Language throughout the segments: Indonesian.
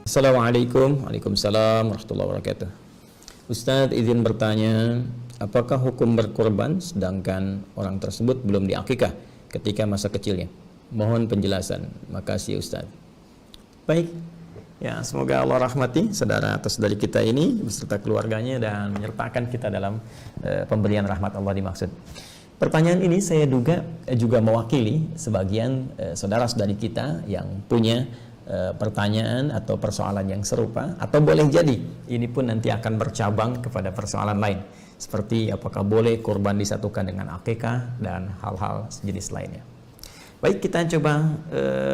Assalamualaikum. Waalaikumsalam warahmatullahi wabarakatuh. Ustadz izin bertanya, apakah hukum berkorban sedangkan orang tersebut belum diakikah ketika masa kecilnya? Mohon penjelasan. Makasih Ustadz. Baik. Ya, semoga Allah rahmati saudara atau saudari kita ini beserta keluarganya dan menyertakan kita dalam pemberian rahmat Allah dimaksud. Pertanyaan ini saya duga juga mewakili sebagian saudara-saudari kita yang punya pertanyaan atau persoalan yang serupa, atau boleh jadi ini pun nanti akan bercabang kepada persoalan lain seperti apakah boleh kurban disatukan dengan akikah dan hal-hal sejenis lainnya. Baik, kita coba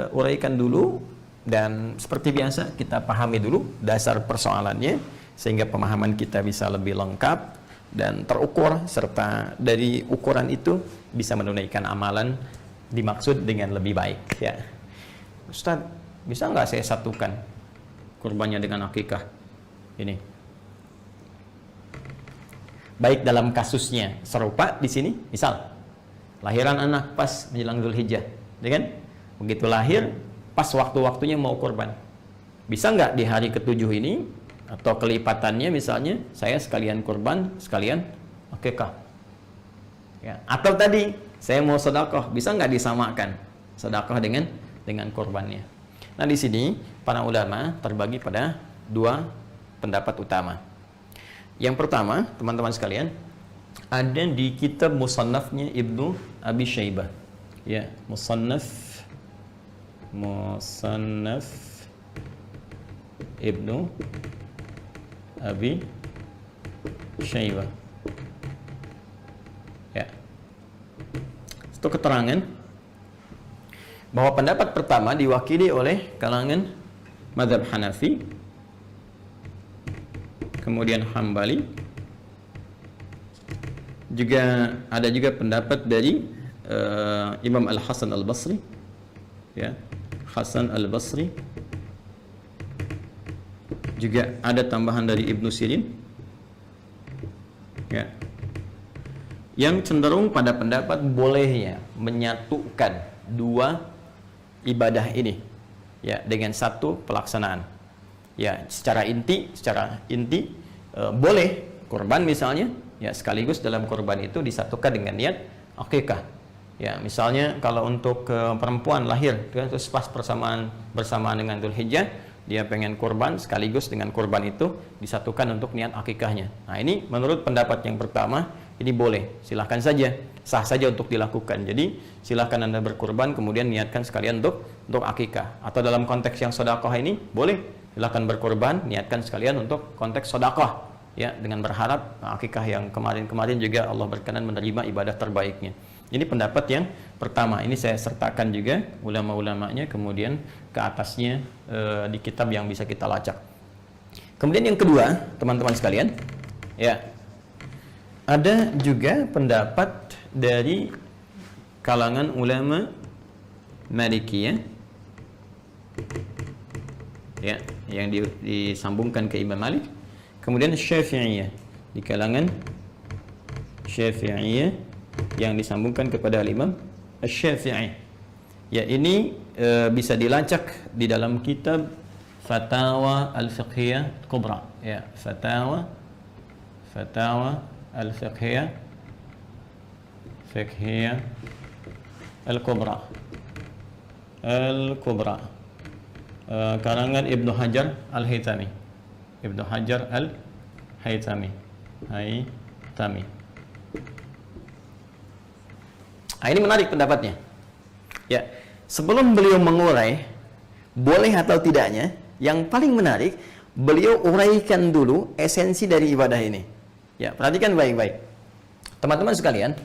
uraikan dulu dan seperti biasa kita pahami dulu dasar persoalannya sehingga pemahaman kita bisa lebih lengkap dan terukur, serta dari ukuran itu bisa menunaikan amalan dimaksud dengan lebih baik. Ya, Ustadz, bisa nggak saya satukan kurbannya dengan akikah ini? Baik dalam kasusnya serupa di sini, misal lahiran anak pas menjelang Dzulhijjah, ya kan? Begitu lahir, pas waktu-waktunya mau kurban, bisa nggak di hari ketujuh ini atau kelipatannya misalnya saya sekalian kurban sekalian akikah? Ya, atau tadi saya mau sedekah, bisa nggak disamakan sedekah dengan kurbannya? Nah, di sini para ulama terbagi pada dua pendapat utama. Yang pertama, teman-teman sekalian, ada di kitab Musannafnya Ibnu Abi Syaibah. Ya, Musannaf Ibnu Abi Syaibah. Ya. Itu keterangan bahwa pendapat pertama diwakili oleh kalangan mazhab Hanafi, kemudian Hambali, juga ada juga pendapat dari Imam Al-Hasan Al-Basri, ya, Hasan Al-Basri, juga ada tambahan dari Ibnu Sirin, ya, yang cenderung pada pendapat bolehnya menyatukan dua ibadah ini, ya, dengan satu pelaksanaan. Ya, secara inti boleh kurban misalnya, ya, sekaligus dalam kurban itu disatukan dengan niat akikah. Ya, misalnya kalau untuk perempuan lahir terus pas bersamaan dengan Dzulhijjah, dia pengen kurban sekaligus dengan kurban itu disatukan untuk niat akikahnya. Nah, ini menurut pendapat yang pertama ini boleh, silahkan saja, sah saja untuk dilakukan. Jadi silahkan Anda berkurban kemudian niatkan sekalian untuk akikah. Atau dalam konteks yang sedekah ini boleh, silahkan berkurban niatkan sekalian untuk konteks sedekah, ya, dengan berharap akikah yang kemarin-kemarin juga Allah berkenan menerima ibadah terbaiknya. Ini pendapat yang pertama. Ini saya sertakan juga ulama-ulamanya kemudian ke atasnya di kitab yang bisa kita lacak. Kemudian yang kedua, teman-teman sekalian, ya, ada juga pendapat dari kalangan ulama Malikiyah, ya, yang disambungkan ke Imam Malik. Kemudian Syafi'iyah, di kalangan Syafi'iyah yang disambungkan kepada Imam Asy-Syafi'i. Ya, ini bisa dilacak di dalam kitab Fatawa Al-Fiqhiyah Kubra, ya, Fatawa Al-Fiqhiyah Al-Kubra karangan Ibnu Hajar Al-Haytami. Nah, ini menarik pendapatnya. Ya, sebelum beliau mengurai boleh atau tidaknya, yang paling menarik beliau uraikan dulu esensi dari ibadah ini. Ya, perhatikan baik-baik. Teman-teman sekalian,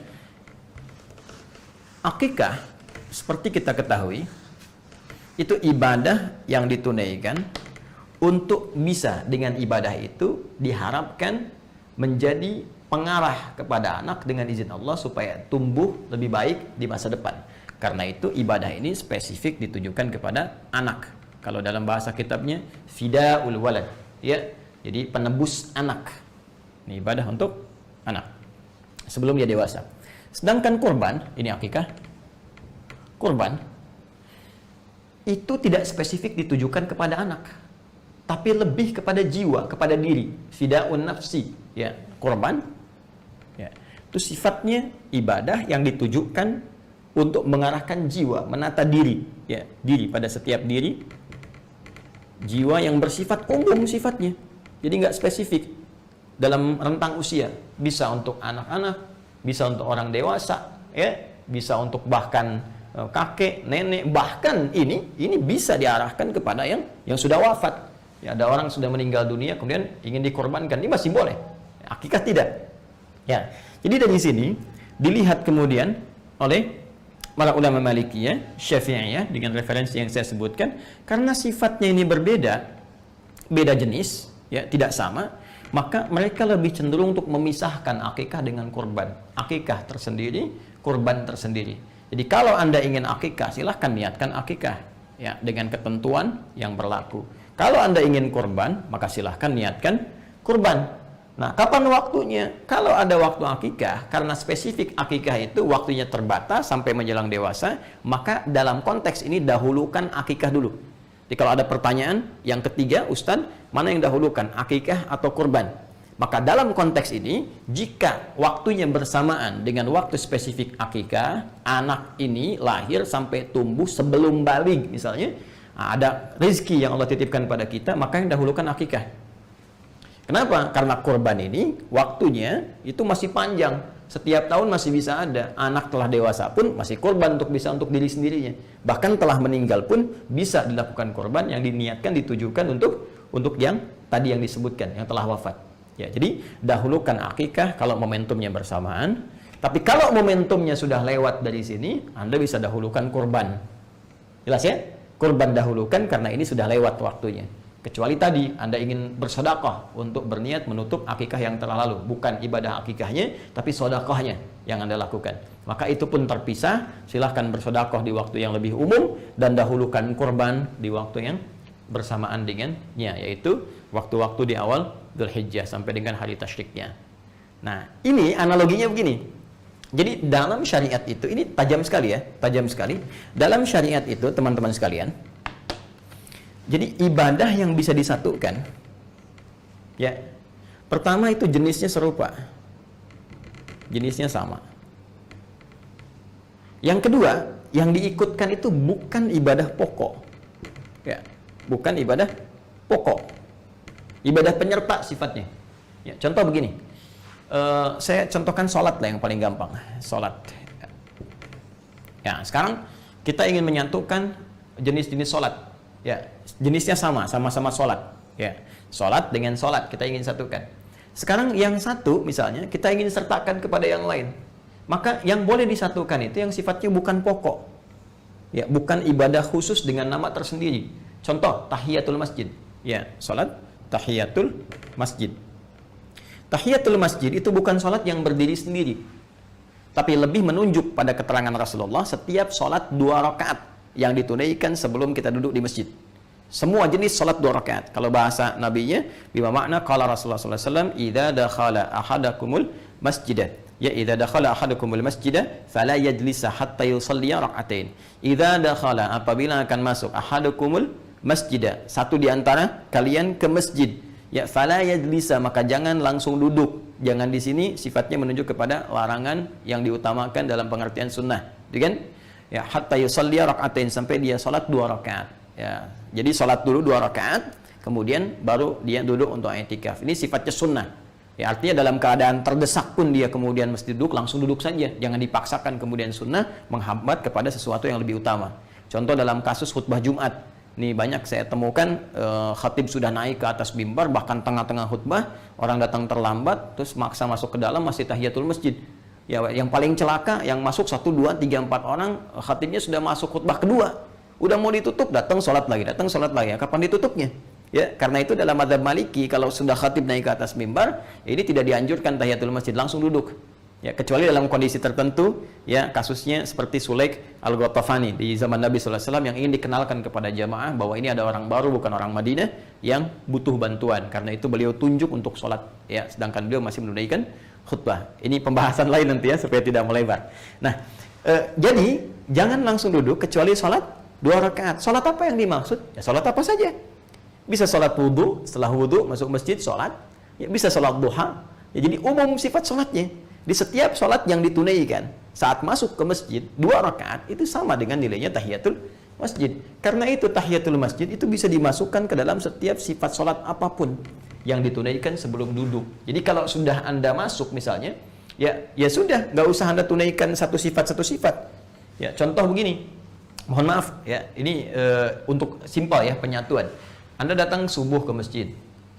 akikah seperti kita ketahui itu ibadah yang ditunaikan untuk bisa dengan ibadah itu diharapkan menjadi pengarah kepada anak dengan izin Allah supaya tumbuh lebih baik di masa depan. Karena itu ibadah ini spesifik ditujukan kepada anak. Kalau dalam bahasa kitabnya fidaul walad, ya, jadi penebus anak. Ini ibadah untuk anak sebelum dia dewasa. Sedangkan kurban, ini akikah, kurban itu tidak spesifik ditujukan kepada anak. tapi lebih kepada jiwa, kepada diri, fidaun nafsi, ya, korban, ya. Itu sifatnya ibadah yang ditujukan untuk mengarahkan jiwa, menata diri, ya, diri pada setiap diri, jiwa yang bersifat umum sifatnya, jadi nggak spesifik dalam rentang usia, bisa untuk anak-anak, bisa untuk orang dewasa, ya, bisa untuk bahkan kakek, nenek, bahkan ini bisa diarahkan kepada yang sudah wafat. Ya, ada orang sudah meninggal dunia kemudian ingin dikorbankan, ini masih boleh. Akikah tidak. Ya, jadi dari sini dilihat kemudian oleh para ulama Malikiyah, Syafi'iyah dengan referensi yang saya sebutkan, karena sifatnya ini berbeda, beda jenis, ya, tidak sama, maka mereka lebih cenderung untuk memisahkan akikah dengan kurban. Akikah tersendiri, kurban tersendiri. Jadi kalau Anda ingin akikah, silahkan niatkan akikah, ya, dengan ketentuan yang berlaku. Kalau Anda ingin kurban, maka silahkan niatkan kurban. Nah, kapan waktunya? Kalau ada waktu akikah, karena spesifik akikah itu waktunya terbatas sampai menjelang dewasa, maka dalam konteks ini dahulukan akikah dulu. Jadi kalau ada pertanyaan, yang ketiga, Ustadz, mana yang dahulukan, akikah atau kurban? Maka dalam konteks ini, jika waktunya bersamaan dengan waktu spesifik akikah, anak ini lahir sampai tumbuh sebelum baligh misalnya, ada rezeki yang Allah titipkan pada kita, maka yang dahulukan akikah. Kenapa? Karena kurban ini waktunya itu masih panjang. Setiap tahun masih bisa ada. Anak telah dewasa pun masih kurban untuk diri sendirinya. Bahkan telah meninggal pun bisa dilakukan kurban yang diniatkan, ditujukan untuk yang tadi yang disebutkan, yang telah wafat. Ya, jadi dahulukan akikah kalau momentumnya bersamaan. Tapi kalau momentumnya sudah lewat dari sini, Anda bisa dahulukan kurban. Jelas ya? Kurban dahulukan karena ini sudah lewat waktunya. Kecuali tadi Anda ingin bersedekah untuk berniat menutup akikah yang telah lalu, bukan ibadah akikahnya tapi sedekahnya yang Anda lakukan, maka itu pun terpisah. Silahkan bersedekah di waktu yang lebih umum dan dahulukan kurban di waktu yang bersamaan dengannya, yaitu waktu-waktu di awal Dzulhijjah sampai dengan hari tasyriknya. Nah, ini analoginya begini. Jadi dalam syariat itu, ini tajam sekali ya, tajam sekali. Dalam syariat itu teman-teman sekalian, jadi ibadah yang bisa disatukan, ya, pertama itu jenisnya serupa, jenisnya sama. Yang kedua, yang diikutkan itu bukan ibadah pokok, ya, bukan ibadah pokok, ibadah penyerta sifatnya. Ya, contoh begini, saya contohkan sholat lah yang paling gampang, sholat. Ya, sekarang kita ingin menyatukan jenis-jenis sholat. Ya, jenisnya sama-sama sholat. Ya, sholat dengan sholat kita ingin satukan. Sekarang yang satu misalnya kita ingin sertakan kepada yang lain, maka yang boleh disatukan itu yang sifatnya bukan pokok, ya, bukan ibadah khusus dengan nama tersendiri. Contoh tahiyatul masjid. Ya, sholat tahiyatul masjid. Tahiyatul masjid itu bukan sholat yang berdiri sendiri, tapi lebih menunjuk pada keterangan Rasulullah setiap sholat 2 rakaat yang ditunaikan sebelum kita duduk di masjid. Semua jenis salat 2 rakaat. Kalau bahasa nabinya, bima makna qala Rasulullah sallallahu alaihi wasallam, "Idza dakhala ahadakumul masjidah." Ya, idza dakhala ahadakumul masjidah fala yajlisa hatta yusalli rak'atain. Idza dakhala, apabila akan masuk ahadakumul masjidah, satu di antara kalian ke masjid, ya, fala yajlisa, maka jangan langsung duduk. Jangan di sini sifatnya menunjuk kepada larangan yang diutamakan dalam pengertian sunnah. Gitu kan? Ya, hatta yusalli rak'atain, sampai dia salat 2 rakaat. Ya, jadi salat dulu 2 rakaat, kemudian baru dia duduk untuk i'tikaf. Ini sifatnya sunnah. Ya, artinya dalam keadaan terdesak pun dia kemudian mesti duduk, langsung duduk saja. Jangan dipaksakan kemudian sunnah menghambat kepada sesuatu yang lebih utama. Contoh dalam kasus khutbah Jumat. Ini banyak saya temukan, khatib sudah naik ke atas mimbar, bahkan tengah-tengah khutbah orang datang terlambat, terus maksa masuk ke dalam, masih tahiyatul masjid. Ya, yang paling celaka, yang masuk 1, 2, 3, 4 orang, khatibnya sudah masuk khutbah kedua, udah mau ditutup, datang sholat lagi. Ya, kapan ditutupnya? Ya, karena itu dalam mazhab Maliki, kalau sudah khatib naik ke atas mimbar, ini tidak dianjurkan tahiyatul masjid, langsung duduk. Ya, kecuali dalam kondisi tertentu, ya, kasusnya seperti Sulaik Al-Ghatafani di zaman Nabi sallallahu alaihi wasallam yang ingin dikenalkan kepada jamaah bahwa ini ada orang baru, bukan orang Madinah yang butuh bantuan. Karena itu beliau tunjuk untuk sholat, ya, sedangkan beliau masih menunaikan khutbah. Ini pembahasan lain nanti ya, supaya tidak melebar. Nah, jadi jangan langsung duduk kecuali sholat 2 rakaat. Sholat apa yang dimaksud? Ya, sholat apa saja. Bisa sholat wudhu, setelah wudhu masuk masjid sholat, ya bisa sholat duha. Ya, jadi umum sifat sholatnya. Di setiap sholat yang ditunaikan saat masuk ke masjid 2 rakaat itu sama dengan nilainya tahiyatul masjid. Karena itu tahiyatul masjid itu bisa dimasukkan ke dalam setiap sifat sholat apapun yang ditunaikan sebelum duduk. Jadi kalau sudah Anda masuk misalnya, ya sudah, nggak usah Anda tunaikan satu sifat. Ya, contoh begini, mohon maaf ya, ini untuk simpel ya penyatuan. Anda datang subuh ke masjid,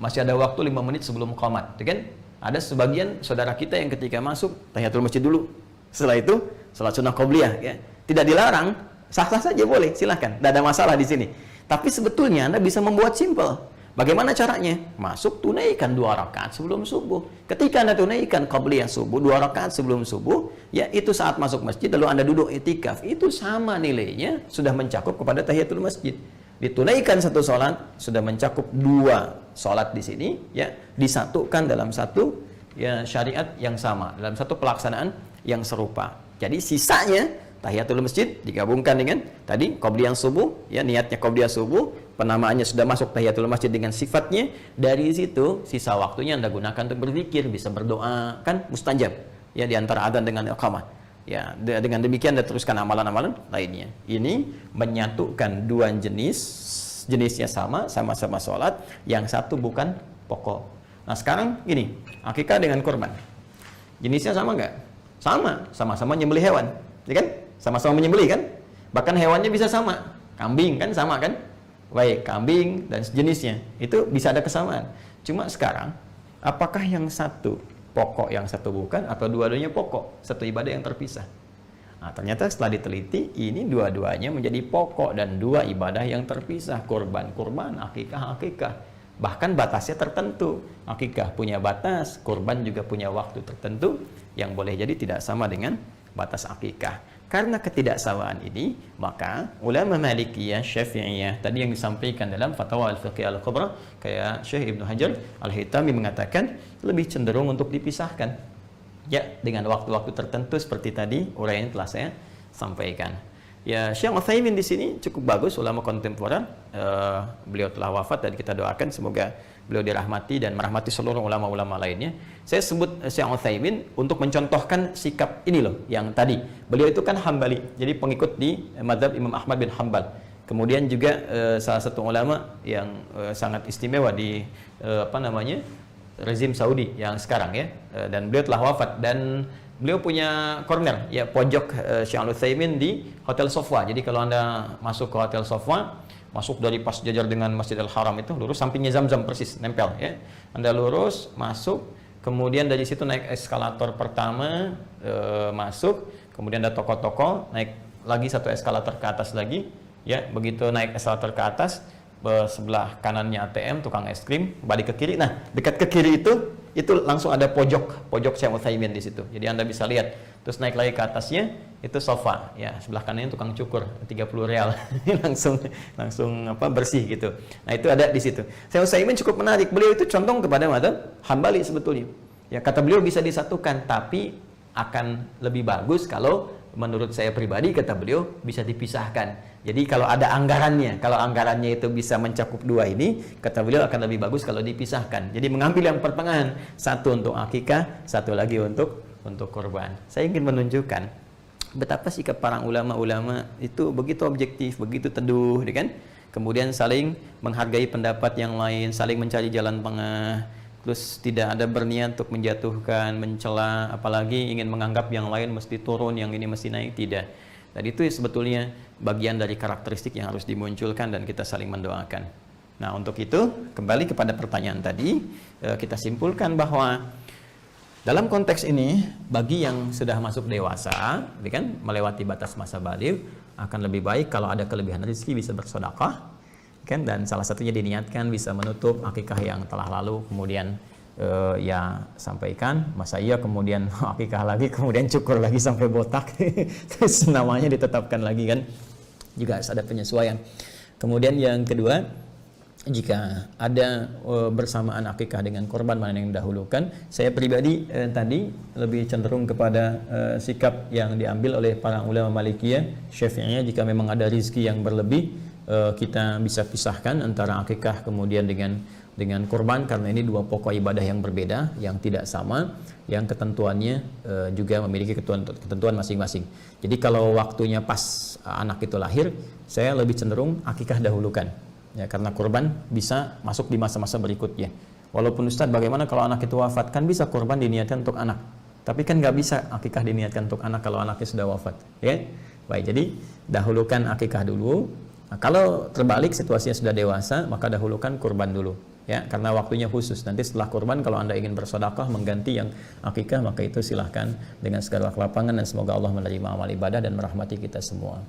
masih ada waktu 5 menit sebelum qomat, kan? Ada sebagian saudara kita yang ketika masuk tahiyatul masjid dulu, setelah itu salat sunnah qobliyah, ya. Tidak dilarang, sah-sah saja boleh, silahkan, tidak ada masalah di sini. Tapi sebetulnya Anda bisa membuat simpel. Bagaimana caranya? Masuk, tunaikan 2 rakaat sebelum subuh. Ketika Anda tunaikan qobliyah subuh 2 rakaat sebelum subuh, ya itu saat masuk masjid lalu Anda duduk i'tikaf, itu sama nilainya, sudah mencakup kepada tahiyatul masjid. Ditunaikan satu sholat sudah mencakup 2 sholat di sini, ya, disatukan dalam satu ya syariat yang sama, dalam satu pelaksanaan yang serupa. Jadi sisanya tahiyatul masjid digabungkan dengan tadi qobliyah subuh, ya, niatnya qobliyah subuh, penamaannya sudah masuk tahiyatul masjid dengan sifatnya. Dari situ sisa waktunya Anda gunakan untuk berzikir, bisa berdoa, kan mustajab ya, di antara adzan dengan iqamah. Ya, dengan demikian Anda teruskan amalan-amalan lainnya. Ini menyatukan 2 jenisnya sama-sama sholat, yang satu bukan pokok. Nah sekarang gini, akikah dengan kurban, jenisnya sama nggak? Sama-sama nyembelih hewan, ya kan? Sama-sama menyembelih kan? Bahkan hewannya bisa sama, kambing kan sama kan? Baik, kambing dan sejenisnya itu bisa ada kesamaan. Cuma sekarang, apakah yang satu pokok yang satu bukan, atau dua-duanya pokok, satu ibadah yang terpisah? Nah, ternyata setelah diteliti, ini dua-duanya menjadi pokok dan 2 ibadah yang terpisah. Kurban, akikah. Bahkan batasnya tertentu. Akikah punya batas, kurban juga punya waktu tertentu yang boleh jadi tidak sama dengan batas akikah. Karena ketidaksamaan ini, maka ulama Malikiyah, Syafi'iyah tadi yang disampaikan dalam Fatwa Al-Fiqh Al-Kubra, kayak Syekh Ibnu Hajar Al-Haytami mengatakan lebih cenderung untuk dipisahkan, ya, dengan waktu-waktu tertentu seperti tadi uraian telah saya sampaikan. Ya, Syekh Utsaimin di sini cukup bagus, ulama kontemporer. Beliau telah wafat dan kita doakan semoga beliau dirahmati dan merahmati seluruh ulama-ulama lainnya. Saya sebut Syekh Utsaimin untuk mencontohkan sikap ini loh, yang tadi. Beliau itu kan Hambali, jadi pengikut di mazhab Imam Ahmad bin Hanbal. Kemudian juga salah satu ulama yang sangat istimewa di rezim Saudi yang sekarang, ya. Dan beliau telah wafat dan beliau punya corner, ya, pojok Syekh Utsaimin di Hotel Sofwa. Jadi kalau Anda masuk ke Hotel Sofwa, masuk dari pas jajar dengan Masjidil Haram itu, lurus sampingnya Zamzam persis, nempel, ya. Anda lurus, masuk, kemudian dari situ naik eskalator pertama, masuk, kemudian ada toko-toko, naik lagi satu eskalator ke atas lagi, ya. Begitu naik eskalator ke atas, sebelah kanannya ATM, tukang es krim, balik ke kiri. Nah, dekat ke kiri itu langsung ada pojok Syekh Utsaimin di situ. Jadi Anda bisa lihat. Terus naik lagi ke atasnya, itu sofa, ya, sebelah kanannya tukang cukur, 30 real. langsung bersih gitu. Nah, itu ada di situ. Syekh Utsaimin cukup menarik. Beliau itu condong kepada mazhab Hambali sebetulnya. Ya, kata beliau bisa disatukan, tapi akan lebih bagus kalau menurut saya pribadi, kata beliau, bisa dipisahkan. Jadi kalau ada anggarannya, kalau anggarannya itu bisa mencakup 2 ini, kata beliau akan lebih bagus kalau dipisahkan. Jadi mengambil yang pertengahan, satu untuk akikah, satu lagi untuk korban. Saya ingin menunjukkan betapa sikap para ulama-ulama itu begitu objektif, begitu teduh, kan? Kemudian saling menghargai pendapat yang lain, saling mencari jalan tengah, terus tidak ada berniat untuk menjatuhkan, mencela, apalagi ingin menganggap yang lain mesti turun, yang ini mesti naik, tidak. Dan itu sebetulnya bagian dari karakteristik yang harus dimunculkan dan kita saling mendoakan. Nah, untuk itu kembali kepada pertanyaan tadi, kita simpulkan bahwa dalam konteks ini, bagi yang sudah masuk dewasa, kan, melewati batas masa baligh, akan lebih baik kalau ada kelebihan rezeki bisa bersedekah, kan, dan salah satunya diniatkan bisa menutup akikah yang telah lalu, kemudian ya sampaikan, masa iya kemudian akikah lagi, kemudian cukur lagi sampai botak, terus namanya ditetapkan lagi, kan, juga harus ada penyesuaian. Kemudian yang kedua, jika ada bersamaan akikah dengan korban, mana yang didahulukan? Saya pribadi tadi lebih cenderung kepada sikap yang diambil oleh para ulama Malikiyah, Syafi'iyah. Jika memang ada rizki yang berlebih, kita bisa pisahkan antara akikah kemudian dengan kurban, karena ini dua pokok ibadah yang berbeda, yang tidak sama, yang ketentuannya juga memiliki ketentuan masing-masing. Jadi kalau waktunya pas anak itu lahir, saya lebih cenderung akikah dahulukan, ya, karena kurban bisa masuk di masa-masa berikutnya. Walaupun Ustadz, bagaimana kalau anak itu wafat? Kan bisa kurban diniatkan untuk anak, tapi kan nggak bisa akikah diniatkan untuk anak kalau anaknya sudah wafat, ya. Baik, jadi dahulukan akikah dulu. Nah, kalau terbalik situasinya sudah dewasa, maka dahulukan kurban dulu, ya, karena waktunya khusus. Nanti setelah kurban, kalau Anda ingin bersedekah mengganti yang akikah, maka itu silahkan dengan segala kelapangan, dan semoga Allah menerima amal ibadah dan merahmati kita semua.